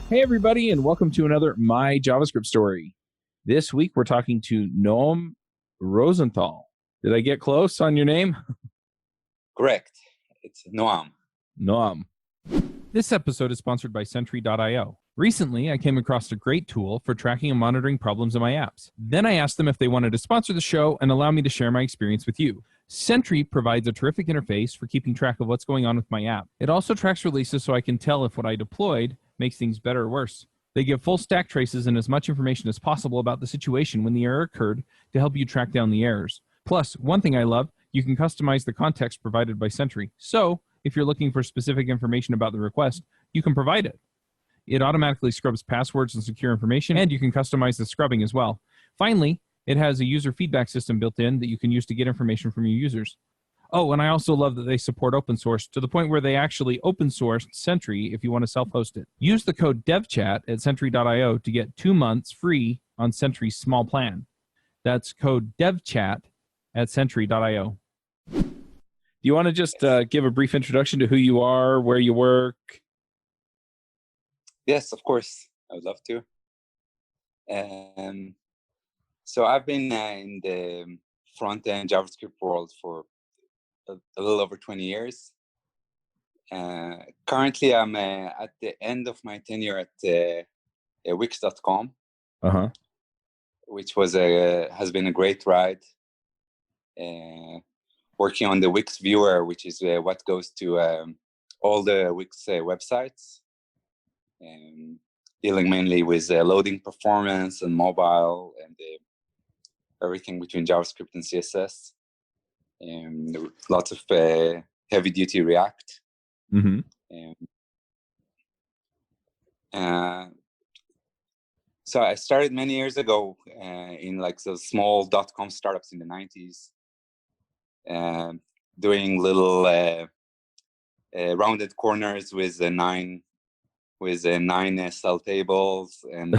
Hey, everybody, and welcome to another My JavaScript Story. This week, we're talking to Noam Rosenthal. Did I get close on your name? Correct. It's Noam. Noam. This episode is sponsored by Sentry.io. Recently, I came across a great tool for tracking and monitoring problems in my apps. Then I asked them if they wanted to sponsor the show and allow me to share my experience with you. Sentry provides a terrific interface for keeping track of what's going on with my app. It also tracks releases so I can tell if what I deployed makes things better or worse. They give full stack traces and as much information as possible about the situation when the error occurred to help you track down the errors. Plus, one thing I love, you can customize the context provided by Sentry. So, if you're looking for specific information about the request, you can provide it. It automatically scrubs passwords and secure information, and you can customize the scrubbing as well. Finally, it has a user feedback system built in that you can use to get information from your users. Oh, and I also love that they support open source to the point where they actually open sourced Sentry if you want to self-host it. Use the code devchat at Sentry.io to get 2 months free on Sentry's small plan. That's code devchat at Sentry.io. Do you want to just give a brief introduction to who you are, where you work? Yes, of course. I would love to. So I've been in the front-end JavaScript world for a little over 20 years. Currently, I'm at the end of my tenure at Wix.com, which has been a great ride. Working on the Wix viewer, which is what goes to all the Wix websites. Dealing mainly with loading performance and mobile and everything between JavaScript and CSS. Lots of heavy-duty React. So I started many years ago in like those small .com startups in the 90s, doing little rounded corners with nine cell tables and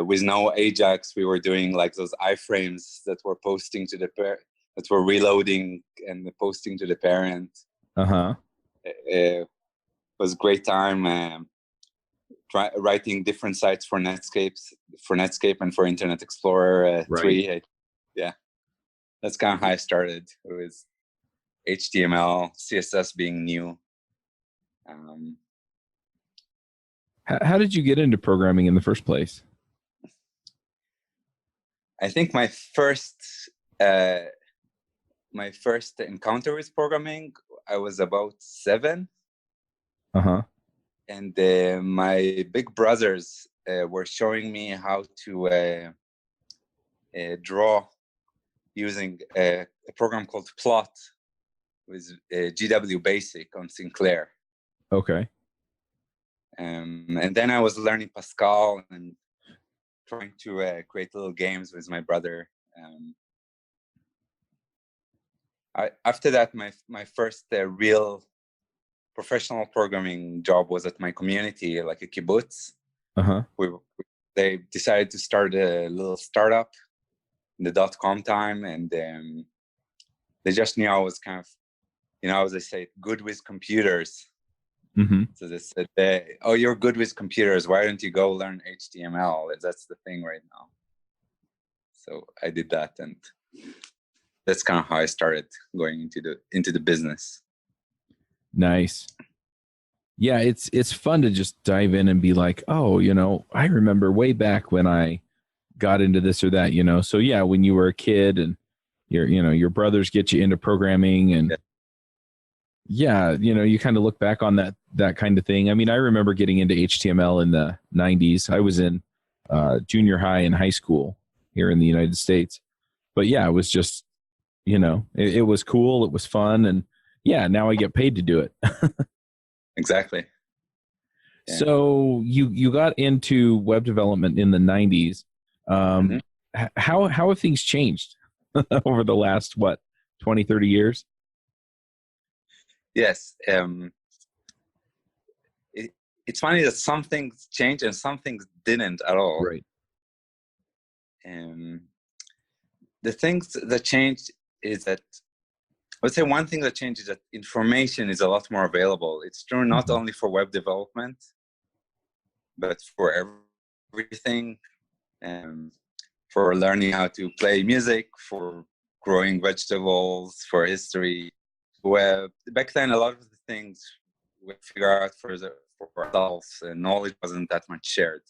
with no Ajax. We were doing like those iframes that were posting to that were reloading and posting to the parent. It was a great time writing different sites for Netscape and for Internet Explorer 3. Yeah, that's kind of how I started. It was HTML, CSS being new. How did you get into programming in the first place? I think my first encounter with programming, I was about 7. And my big brothers were showing me how to draw using a program called Plot with GW Basic on Sinclair. Okay. And then I was learning Pascal and trying to create little games with my brother. After that, my first real professional programming job was at my community, like a kibbutz. They decided to start a little startup in the .com time, and they just knew I was kind of, as they say, good with computers. So they said, "Oh, you're good with computers. Why don't you go learn HTML? That's the thing right now." So I did that, and that's kind of how I started going into the business. Nice. Yeah, it's fun to just dive in and be like, oh, I remember way back when I got into this or that, So yeah, when you were a kid and your brothers get you into programming and yeah, you kind of look back on that kind of thing. I mean, I remember getting into HTML in the 90s. I was in junior high and high school here in the United States. But yeah, it was just, it was cool. It was fun. And yeah, now I get paid to do it. Exactly. Yeah. So you got into web development in the 90s. How have things changed over the last, 20, 30 years? Yes. It's funny that some things changed and some things didn't at all. Right. The things that changed is that would say one thing that changed is that information is a lot more available. It's true not only for web development, but for everything, for learning how to play music, for growing vegetables, for history, web. Back then, a lot of the things we figure out for ourselves, knowledge wasn't that much shared.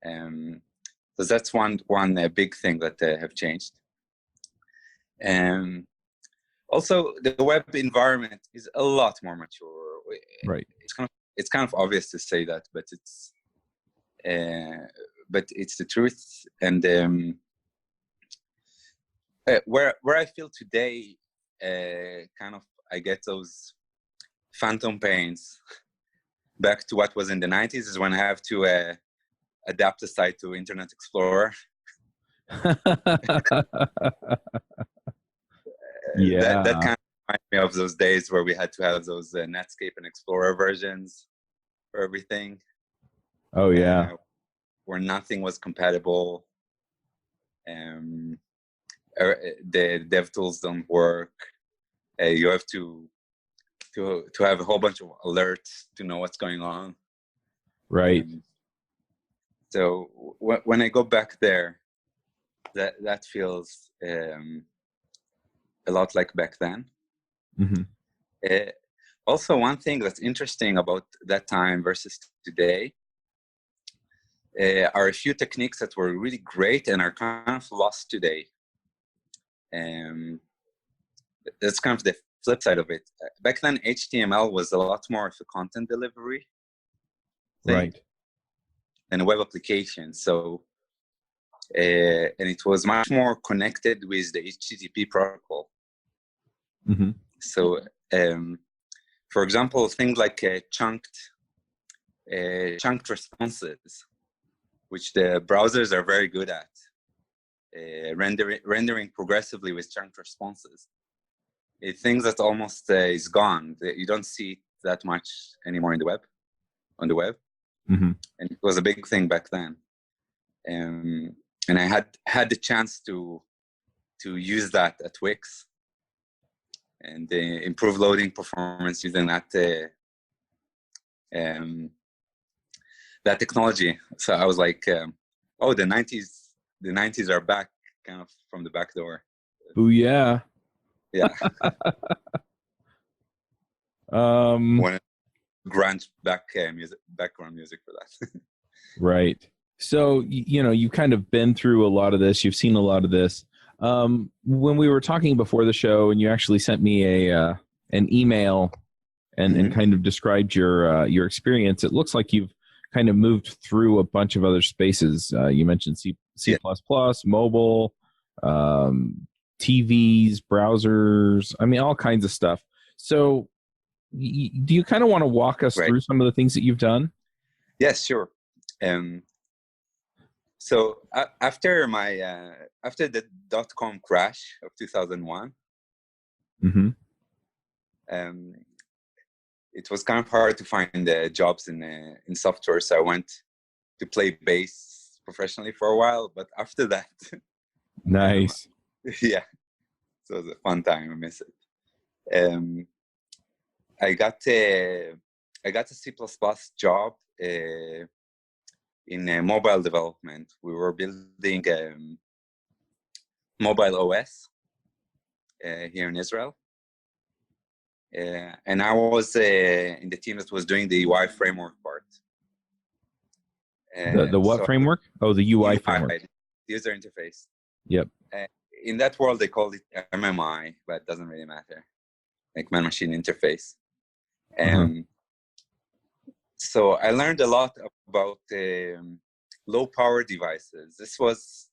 So that's one big thing that have changed. Also, the web environment is a lot more mature. Right. It's kind of obvious to say that, but it's the truth. And where I feel today, kind of I get those phantom pains back to what was in the 90s is when I have to adapt the site to Internet Explorer. Yeah, that kind of reminds me of those days where we had to have those Netscape and Explorer versions for everything. Oh yeah, where nothing was compatible. The dev tools don't work. You have to have a whole bunch of alerts to know what's going on. Right. So when I go back there, that feels a lot like back then. Mm-hmm. Also, one thing that's interesting about that time versus today are a few techniques that were really great and are kind of lost today. That's kind of the flip side of it. Back then, HTML was a lot more of a content delivery thing, right, than a web application. So, and it was much more connected with the HTTP protocol. mm-hmm. So, for example, things like chunked responses, which the browsers are very good at, rendering progressively with chunked responses. It's things that almost is gone. You don't see it that much anymore on the web. Mm-hmm. And it was a big thing back then. And I had the chance to use that at Wix and improve loading performance using that technology. So I was like, oh, the 90s are back, kind of from the back door. Oh yeah. Yeah. When grunge background music for that. Right. So you've kind of been through a lot of this. You've seen a lot of this. When we were talking before the show, and you actually sent me an email and kind of described your experience, it looks like you've kind of moved through a bunch of other spaces. You mentioned C++, mobile, TVs, browsers, I mean, all kinds of stuff. So do you kind of want to walk us through some of the things that you've done? Yes, sure. So after after the .com crash of 2001, it was kind of hard to find jobs in software. So I went to play bass professionally for a while. But after that, nice. Yeah, so it was a fun time. I miss it. I got a C++ job in mobile development. We were building mobile OS here in Israel. And I was in the team that was doing the UI framework part. The what framework? Oh, the UI framework. The user interface. Yep. In that world, they called it MMI, but it doesn't really matter. Like man-machine interface. So I learned a lot about low-power devices. This was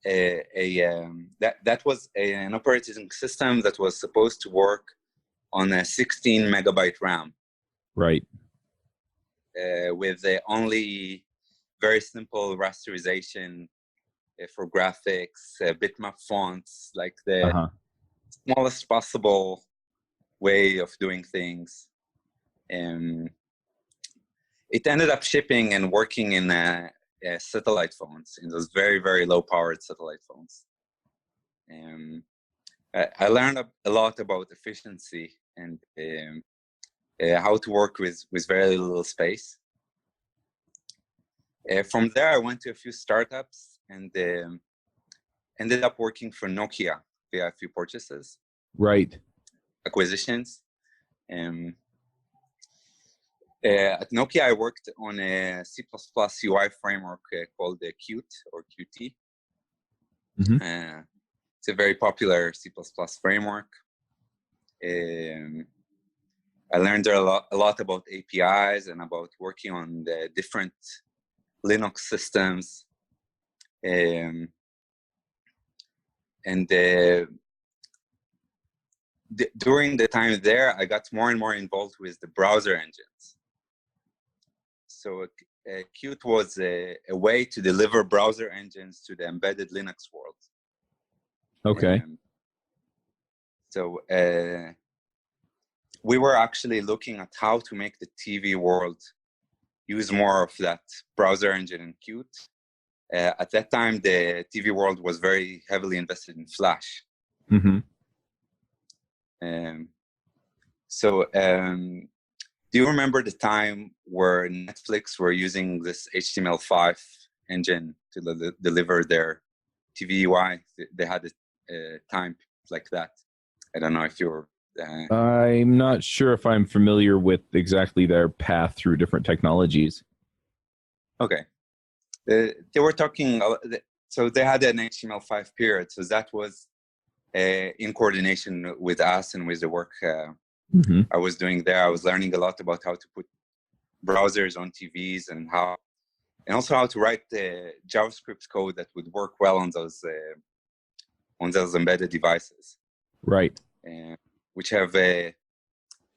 that was an operating system that was supposed to work on a 16 megabyte RAM. Right. With only very simple rasterization for graphics, bitmap fonts, like the smallest possible way of doing things. It ended up shipping and working in satellite phones, in those very, very low-powered satellite phones. I learned a lot about efficiency and how to work with very little space. From there, I went to a few startups and ended up working for Nokia via a few purchases. Right. Acquisitions. At Nokia, I worked on a C++ UI framework called Qt or Qt. Mm-hmm. It's a very popular C++ framework. I learned a lot about APIs and about working on the different Linux systems. During the time there, I got more and more involved with the browser engines. So Qt was a way to deliver browser engines to the embedded Linux world. Okay. So we were actually looking at how to make the TV world use more of that browser engine in Qt. At that time, the TV world was very heavily invested in Flash. Mm-hmm. Do you remember the time where Netflix were using this HTML5 engine to deliver their TV UI? They had a time like that. I don't know if you're... I'm not sure if I'm familiar with exactly their path through different technologies. Okay. They were talking... So they had an HTML5 period. So that was in coordination with us and with the work mm-hmm. I was doing there. I was learning a lot about how to put browsers on TVs and also how to write the JavaScript code that would work well on those embedded devices. Right. Which have a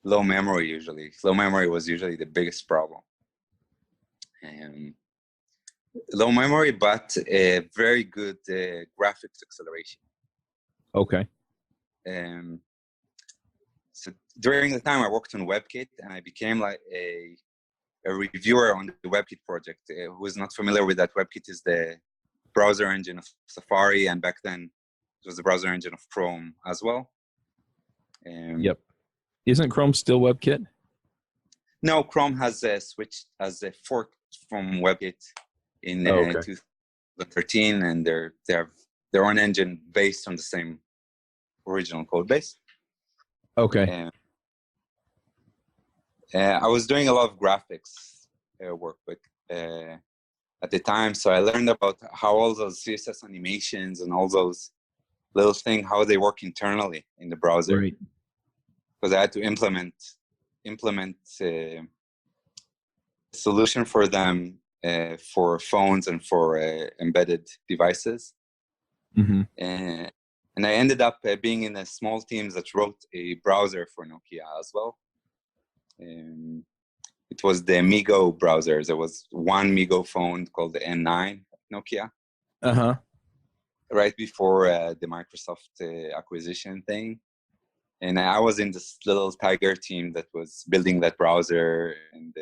low memory usually. Low memory was usually the biggest problem. Low memory, but a very good graphics acceleration. Okay. So during the time I worked on WebKit, and I became like a reviewer on the WebKit project. Who is not familiar with that, WebKit is the browser engine of Safari, and back then it was the browser engine of Chrome as well. Yep. Isn't Chrome still WebKit? No, Chrome has switched as a fork from WebKit in 2013, and they have their own engine based on the same original code base. Okay. I was doing a lot of graphics work at the time, so I learned about how all those CSS animations and all those little things, how they work internally in the browser. Right. Because I had to implement a solution for them for phones and for embedded devices. Mm-hmm. And I ended up being in a small team that wrote a browser for Nokia as well. It was the Migo browser. There was one Migo phone called the N9 Nokia. Uh-huh. Right before the Microsoft acquisition thing. And I was in this little Tiger team that was building that browser. And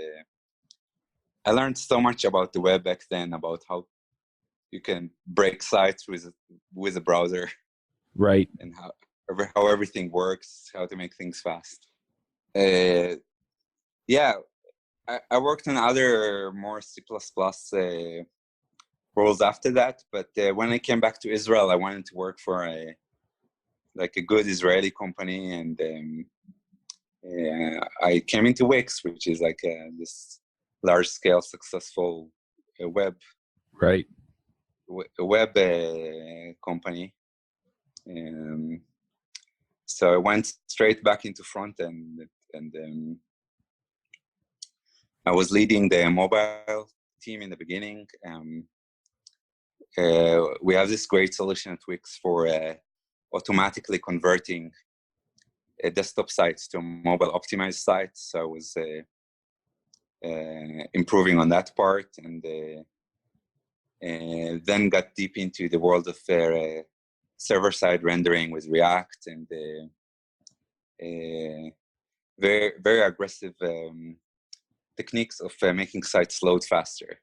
I learned so much about the web back then, about how you can break sites with a browser. Right. And how everything works, how to make things fast. Yeah, I worked on other more C++ roles after that. But when I came back to Israel, I wanted to work for a good Israeli company, and I came into Wix, which is like this large-scale, successful web company. So I went straight back into front end, and I was leading the mobile team in the beginning. We have this great solution at Wix for automatically converting desktop sites to mobile optimized sites. So I was improving on that part, and then got deep into the world of server-side rendering with React, and very, very aggressive techniques of making sites load faster.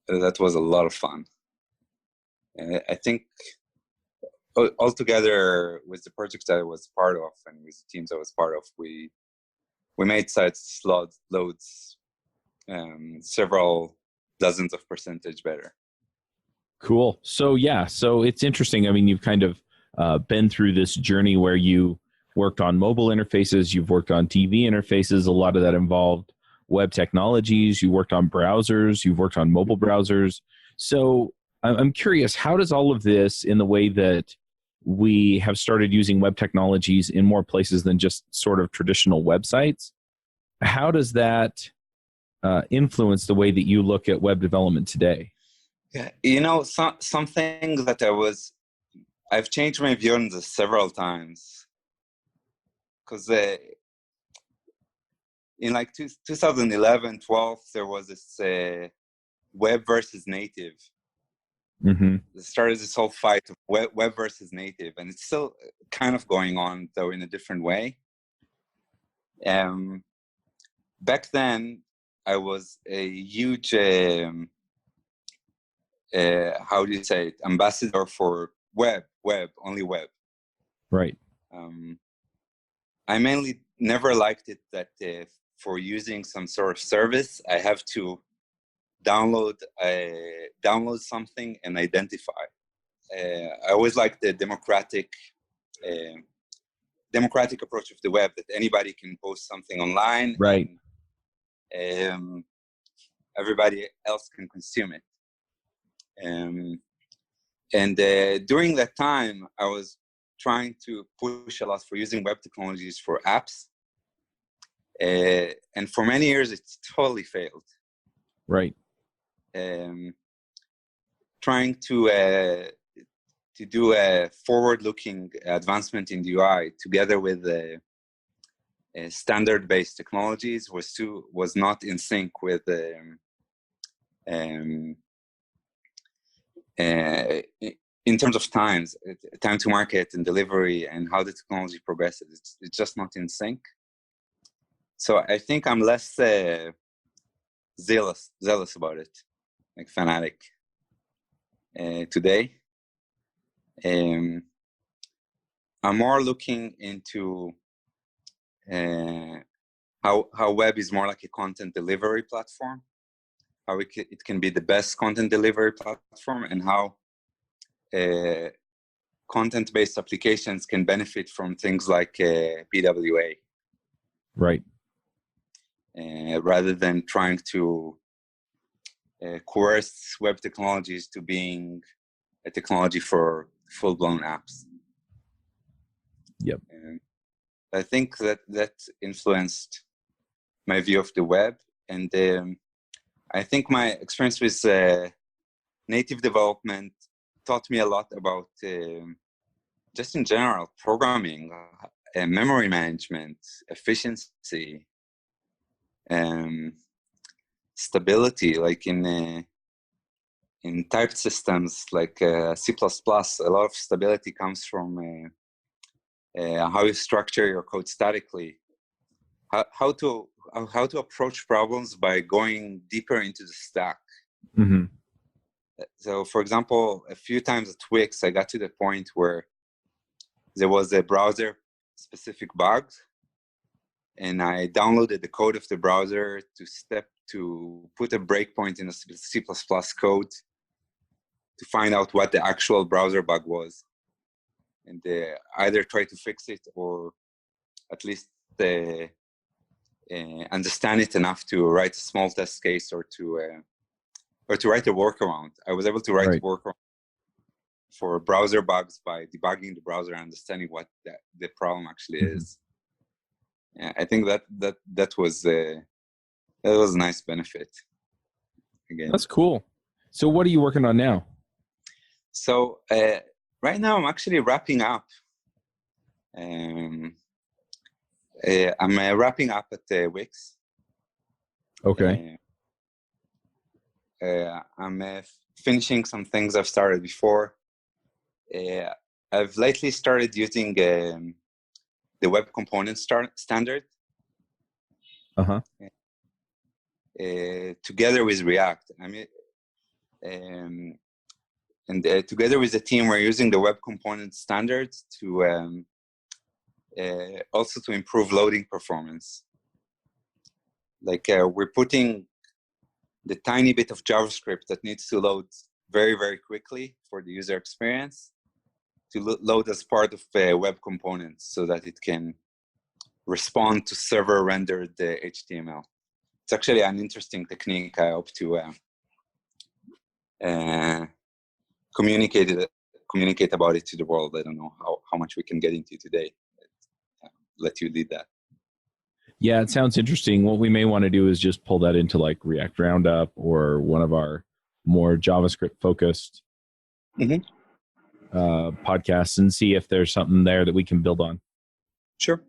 That was a lot of fun. I think altogether with the projects that I was part of and with the teams I was part of, we made sites loads several dozens of percentage better. Cool. So so it's interesting. I mean, you've kind of been through this journey where you worked on mobile interfaces, you've worked on TV interfaces, a lot of that involved web technologies, you worked on browsers, you've worked on mobile browsers. So I'm curious, how does all of this, in the way that we have started using web technologies in more places than just sort of traditional websites, how does that influence the way that you look at web development today? Yeah, something that I've changed my view on this several times, because in like 2011, 12, there was this web versus native. Mm-hmm. It started this whole fight of web versus native, and it's still kind of going on, though in a different way. Back then, I was a huge, how do you say it, ambassador for web, only web. Right. I mainly never liked it that for using some sort of service, I have to download something and identify. I always liked the democratic approach of the web, that anybody can post something online, right, and everybody else can consume it. And during that time, I was trying to push a lot for using web technologies for apps. And for many years, it's totally failed. Right. Trying to do a forward-looking advancement in UI together with standard-based technologies was not in sync with in terms of time to market and delivery and how the technology progresses. It's just not in sync. So I think I'm less zealous about it, like fanatic today. I'm more looking into how web is more like a content delivery platform, how it can be the best content delivery platform, and how content-based applications can benefit from things like PWA. Right. Rather than trying to coerce web technologies to being a technology for full-blown apps. Yep. I think that influenced my view of the web, and I think my experience with native development taught me a lot about just in general programming, memory management, efficiency, stability, like in typed systems like C++. A lot of stability comes from how you structure your code statically, how to approach problems by going deeper into the stack. Mm-hmm. So, for example, a few times at Wix, I got to the point where there was a browser-specific bug, and I downloaded the code of the browser to put a breakpoint in a C++ code to find out what the actual browser bug was, and either try to fix it or at least understand it enough to write a small test case or to write a workaround. I was able to write a workaround for browser bugs by debugging the browser and understanding what the problem actually is. I think that was a nice benefit. Again, that's cool. So, what are you working on now? So right now, I'm actually wrapping up. I'm wrapping up at Wix. Okay. I'm finishing some things I've started before. I've lately started using the web component standard. Uh-huh. Together with React. I mean, together with the team, we're using the web component standards to also to improve loading performance. Like we're putting the tiny bit of JavaScript that needs to load very, very quickly for the user experience to load as part of web components so that it can respond to server rendered HTML. It's actually an interesting technique. I hope to communicate about it to the world. I don't know how much we can get into today. Let you lead that. Yeah, it sounds interesting. What we may want to do is just pull that into like React Roundup or one of our more JavaScript focused podcasts and see if there's something there that we can build on. Sure.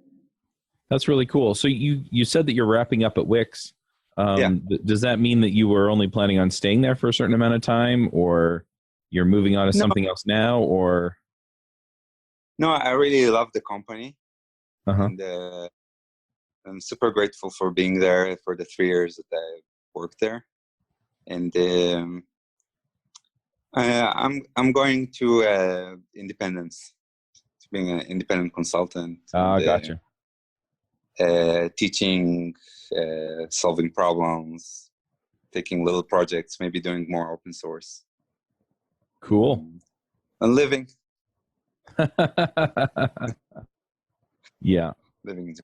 That's really cool. So you said that you're wrapping up at Wix. Yeah. Does that mean that you were only planning on staying there for a certain amount of time, or you're moving on to something else now, or? No, I really love the company. Uh-huh. And I'm super grateful for being there for the 3 years that I worked there. And I'm going to independence, to being an independent consultant. Gotcha. Teaching, solving problems, taking little projects, maybe doing more open source. Cool. And living. Yeah. Living.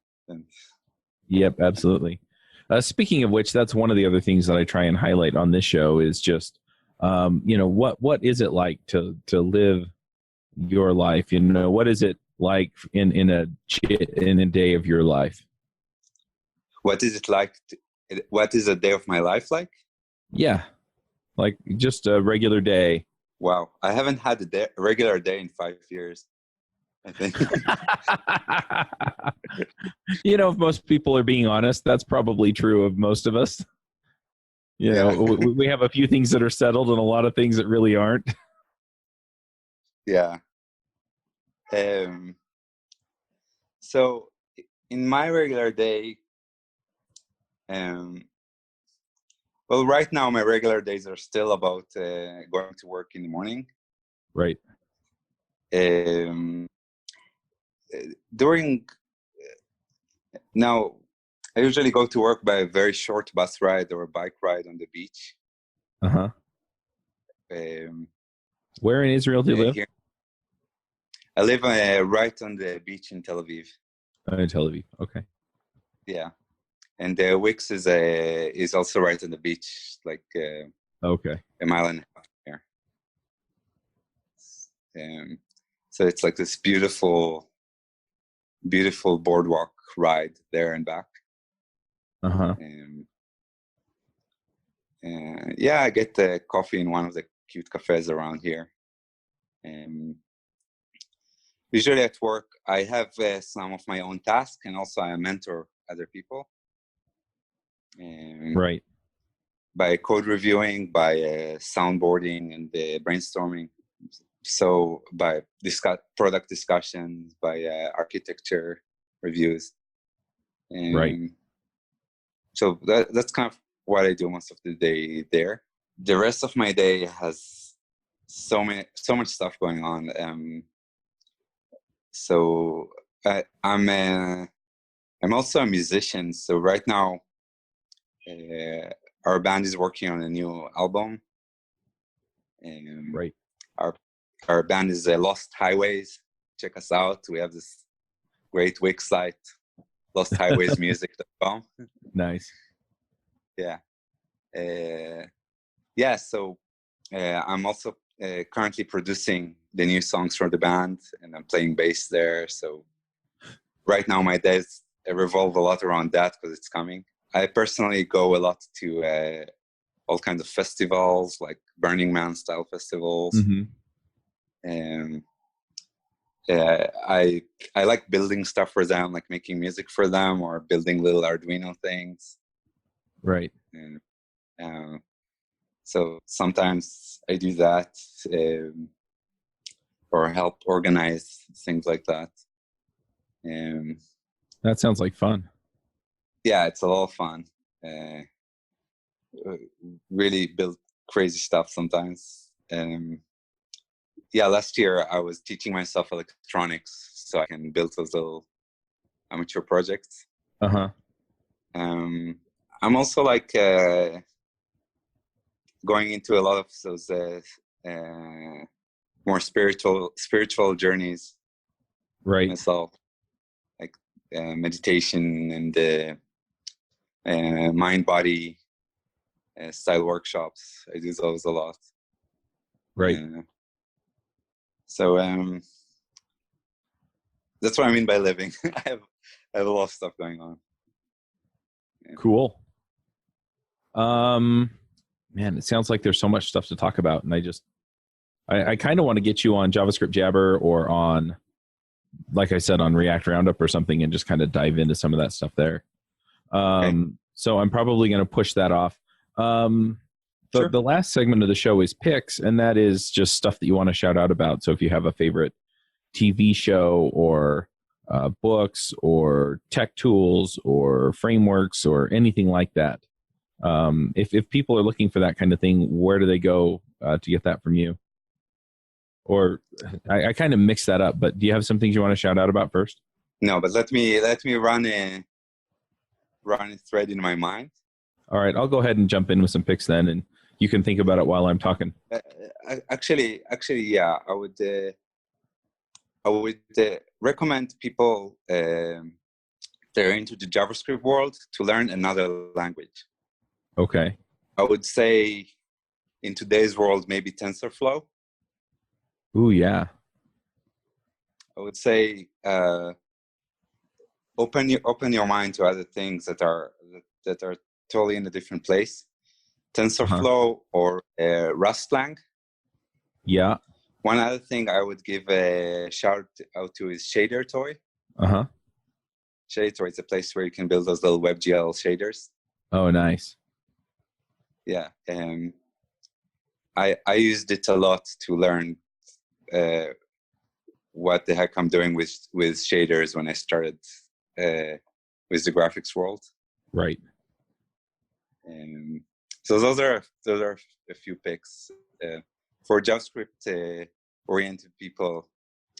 Yep, absolutely. Speaking of which, that's one of the other things that I try and highlight on this show is just, what is it like to live your life? What is it like in a day of your life? What is it like? What is a day of my life like? Yeah, like just a regular day. Wow, I haven't had a regular day in 5 years, I think. If most people are being honest, that's probably true of most of us. We have a few things that are settled and a lot of things that really aren't. Yeah. So in my regular day, well, right now my regular days are still about going to work in the morning. Right. Now, I usually go to work by a very short bus ride or a bike ride on the beach. Uh-huh. Where in Israel do you live? Here. I live right on the beach in Tel Aviv. In Tel Aviv, okay. Yeah, and Wix is also right on the beach, like okay, a mile and a half here. So it's like this beautiful boardwalk ride there and back. Uh-huh. Yeah, I get the coffee in one of the cute cafes around here. Usually at work, I have some of my own tasks, and also I mentor other people. Right. By code reviewing, by soundboarding, and brainstorming. So by product discussions, by architecture reviews. Right. So that's kind of what I do most of the day there. The rest of my day has so much stuff going on. So I'm also a musician. So right now, our band is working on a new album. Right. Our band is Lost Highways. Check us out. We have this great Wix site, losthighwaysmusic.com. Nice. Yeah. Yeah. So I'm also currently producing the new songs for the band, and I'm playing bass there. So right now my days revolve a lot around that because it's coming. I personally go a lot to all kinds of festivals, like Burning Man style festivals. Mm-hmm. And I like building stuff for them, like making music for them or building little Arduino things. Right. And so sometimes I do that or help organize things like that. That sounds like fun. Yeah, it's a lot of fun. Really build crazy stuff sometimes. yeah, last year I was teaching myself electronics so I can build those little amateur projects. Uh-huh. I'm also like going into a lot of those more spiritual journeys Right. myself, like meditation and mind body style workshops. I do those a lot. Right. So that's what I mean by living. I have a lot of stuff going on. Yeah. Cool. Man, it sounds like there's so much stuff to talk about, and I kind of want to get you on JavaScript Jabber or on, like I said, on React Roundup or something, and just kind of dive into some of that stuff there. Okay. So I'm probably going to push that off. Sure. The last segment of the show is picks, and that is just stuff that you want to shout out about. So if you have a favorite TV show or books or tech tools or frameworks or anything like that, if people are looking for that kind of thing, where do they go to get that from you? Or I kind of mixed that up, but do you have some things you want to shout out about first? No, but let me run a thread in my mind. All right, I'll go ahead and jump in with some picks then, and you can think about it while I'm talking. Actually, yeah, I would recommend people that are into the JavaScript world to learn another language. Okay. I would say in today's world, maybe TensorFlow. Ooh, yeah. I would say open your mind to other things that are totally in a different place. TensorFlow or Rustlang. Yeah. One other thing I would give a shout out to is ShaderToy. Uh-huh. ShaderToy is a place where you can build those little WebGL shaders. Oh, nice. Yeah. I used it a lot to learn what the heck I'm doing with shaders when I started with the graphics world. Right. So those are a few picks for JavaScript oriented people.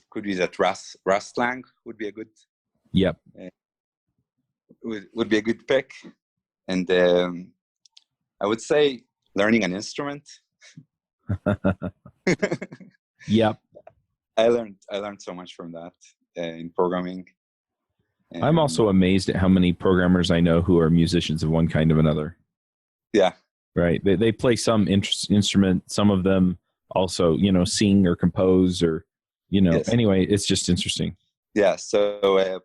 Could be that Rustlang would be a good. Yep. Would be a good pick, and I would say learning an instrument. Yep. I learned so much from that in programming. I'm also amazed at how many programmers I know who are musicians of one kind or another. Yeah. Right. They play some instrument. Some of them also, sing or compose or, Yes. Anyway, it's just interesting. Yeah. So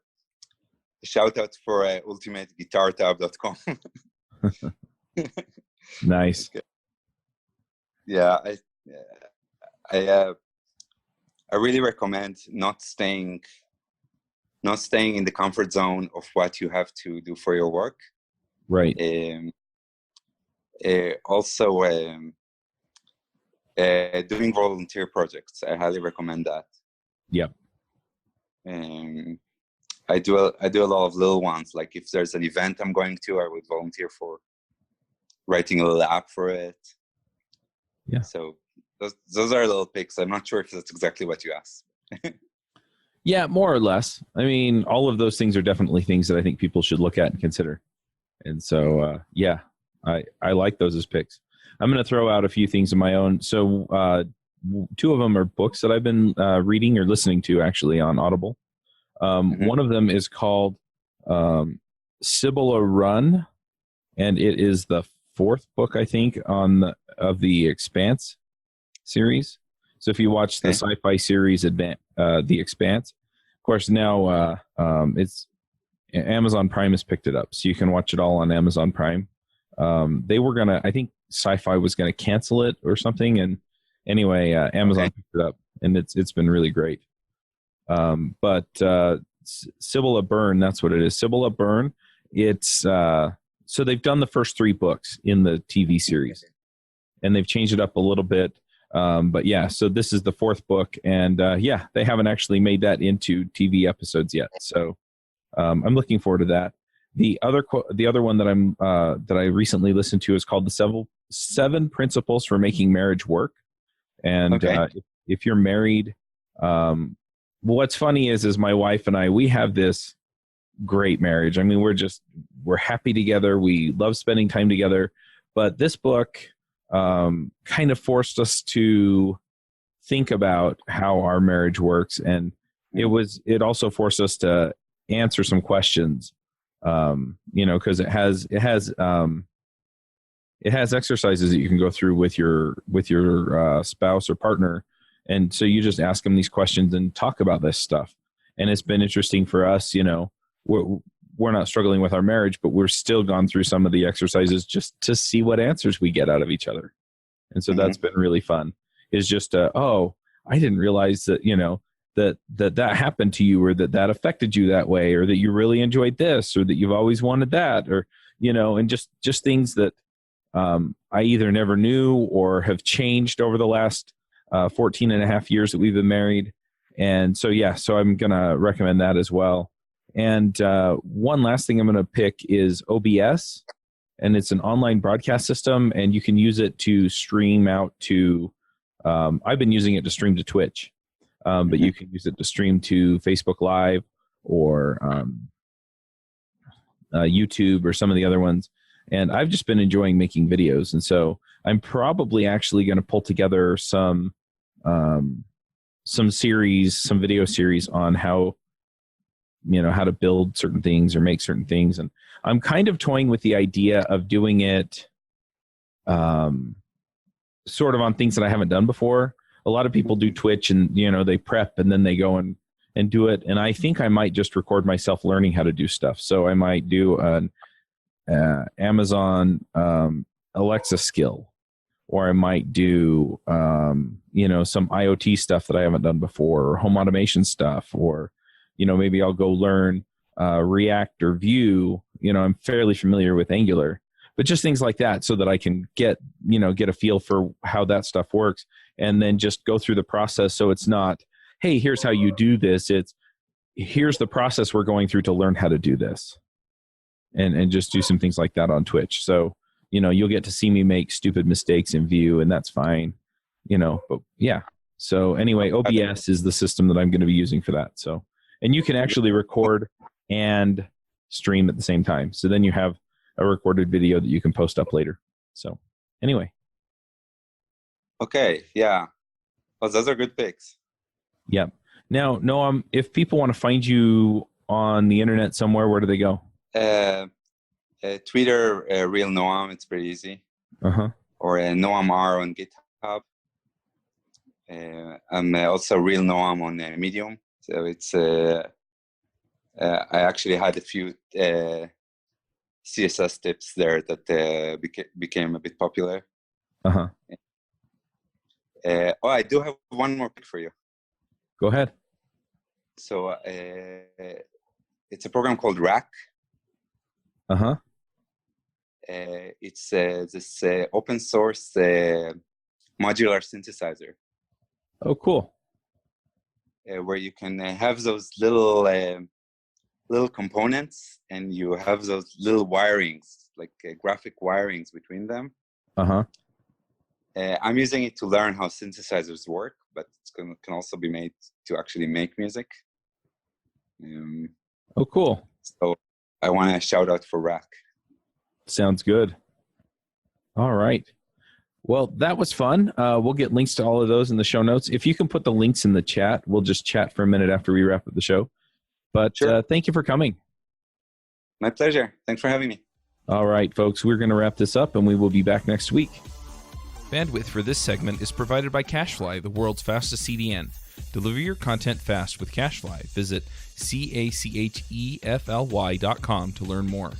shout out for ultimateguitartab.com. Nice. Okay. Yeah. I really recommend not staying in the comfort zone of what you have to do for your work. Right. Also, doing volunteer projects. I highly recommend that. Yep. I do a lot of little ones. Like if there's an event I'm going to, I would volunteer for writing a little app for it. Yeah. So those are little picks. I'm not sure if that's exactly what you asked. Yeah, more or less. I mean, all of those things are definitely things that I think people should look at and consider. And so, yeah, I like those as picks. I'm going to throw out a few things of my own. So two of them are books that I've been reading or listening to actually on Audible. One of them is called Sibylla Run, and it is the fourth book, I think, of the Expanse series. So if you watch the sci-fi series The Expanse, of course now it's Amazon Prime has picked it up, so you can watch it all on Amazon Prime. They were gonna, I think Sci-Fi was gonna cancel it or something, and anyway, Amazon picked it up, and it's been really great. But Sibylla Byrne, that's what it is. Sibylla Byrne. It's so they've done the first three books in the TV series, and they've changed it up a little bit. But yeah, so this is the fourth book, and yeah, they haven't actually made that into TV episodes yet. So I'm looking forward to that. The other one that I recently listened to is called the Seven Principles for Making Marriage Work. And if if you're married, what's funny is my wife and I, we have this great marriage. I mean, we're happy together. We love spending time together. But this book kind of forced us to think about how our marriage works, and it also forced us to answer some questions. Because it has exercises that you can go through with your spouse or partner, and so you just ask them these questions and talk about this stuff. And it's been interesting for us. We're not struggling with our marriage, but we're still gone through some of the exercises just to see what answers we get out of each other. And so that's been really fun. Is just, I didn't realize that, that happened to you, or that affected you that way, or that you really enjoyed this, or that you've always wanted that, or, and just things that I either never knew or have changed over the last 14 and a half years that we've been married. And so, so I'm going to recommend that as well. And one last thing I'm going to pick is OBS, and it's an online broadcast system, and you can use it to stream out to, I've been using it to stream to Twitch, but you can use it to stream to Facebook Live or YouTube or some of the other ones. And I've just been enjoying making videos. And so I'm probably actually going to pull together some video series on how to build certain things or make certain things. And I'm kind of toying with the idea of doing it sort of on things that I haven't done before. A lot of people do Twitch and, they prep and then they go and do it. And I think I might just record myself learning how to do stuff. So I might do an Amazon Alexa skill, or I might do, some IoT stuff that I haven't done before, or home automation stuff, or, maybe I'll go learn React or Vue. I'm fairly familiar with Angular, but just things like that so that I can get a feel for how that stuff works, and then just go through the process. So it's not, hey, here's how you do this. It's, here's the process we're going through to learn how to do this, and just do some things like that on Twitch. So, you'll get to see me make stupid mistakes in Vue, and that's fine, but yeah. So anyway, OBS is the system that I'm going to be using for that. So, and you can actually record and stream at the same time. So then you have a recorded video that you can post up later. So anyway. Okay. Yeah. Well, those are good picks. Yep. Now, Noam, if people want to find you on the internet somewhere, where do they go? Twitter, Real Noam. It's pretty easy. Or Noam R on GitHub. I'm also Real Noam on Medium. So it's I actually had a few CSS tips there that became a bit popular. I do have one more pick for you. Go ahead. So it's a program called Rack. It's this open source modular synthesizer. Oh, cool. Where you can have those little components, and you have those little wirings, like graphic wirings between them. I'm using it to learn how synthesizers work, but it can also be made to actually make music. Oh, cool. So I want to shout out for Rack. Sounds good. All right. Well, that was fun. We'll get links to all of those in the show notes. If you can put the links in the chat, we'll just chat for a minute after we wrap up the show. But sure. Thank you for coming. My pleasure. Thanks for having me. All right, folks, we're going to wrap this up, and we will be back next week. Bandwidth for this segment is provided by CacheFly, the world's fastest CDN. Deliver your content fast with CacheFly. Visit CacheFly.com to learn more.